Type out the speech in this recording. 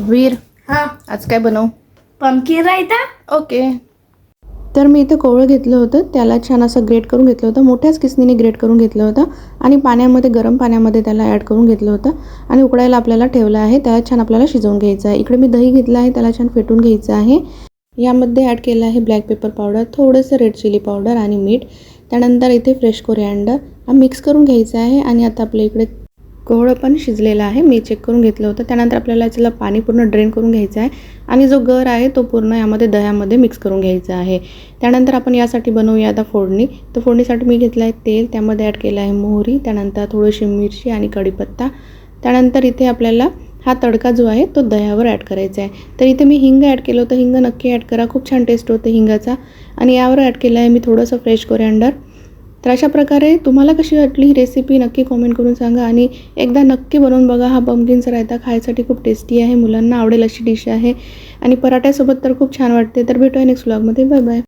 वीर, हां, आज काय बनवू? पंपकिन रायता. ओके. तर मी इथं कोवळं घेतलं होतं, त्याला छान असं ग्रेट करून घेतलं होतं, मोठ्याच किसनीने ग्रेट करून घेतलं होतं आणि पाण्यामध्ये, गरम पाण्यामध्ये त्याला ॲड करून घेतलं होतं आणि उकळायला आपल्याला ठेवलं आहे. त्याला छान आपल्याला शिजवून घ्यायचं आहे. इकडे मी दही घेतलं आहे, त्याला छान फेटून घ्यायचं आहे. यामध्ये ॲड केलं आहे ब्लॅक पेपर पावडर, थोडंसं रेड चिली पावडर आणि मीठ. त्यानंतर इथे फ्रेश कोरिअँडर मिक्स करून घ्यायचं आहे आणि आता आपल्या इकडे कोवळं पण शिजलेलं आहे, मी चेक करून घेतलं होतं. त्यानंतर आपल्याला याचं पाणी पूर्ण ड्रेन करून घ्यायचं आहे आणि जो गर आहे तो पूर्ण यामध्ये दह्यामध्ये मिक्स करून घ्यायचा आहे. त्यानंतर आपण यासाठी बनवूया आता फोडणी. तर फोडणीसाठी मी घेतलं आहे तेल, त्यामध्ये ॲड केलं आहे मोहरी, त्यानंतर थोडीशी मिरची आणि कढीपत्ता. त्यानंतर इथे आपल्याला हा तडका जो आहे तो दह्यावर ॲड करायचा आहे. तर इथे मी हिंग ॲड केलं होतं, हिंग नक्की ॲड करा, खूप छान टेस्ट होते हिंगाचा. आणि यावर ॲड केलं आहे मी थोडंसं फ्रेश कोरिअँडर. तर अशा प्रकारे तुम्हाला कशी वाटली ही रेसिपी नक्की कॉमेंट करून सांगा आणि एकदा नक्की बनवून बघा. हा पंपकिनचा रायता खायसाठी खूप टेस्टी आहे, मुलांना आवडेल अशी डिश आहे आणि पराठ्यासोबत तर खूप छान वाटते. तर भेटूया नेक्स्ट व्लॉगमध्ये. Bye bye.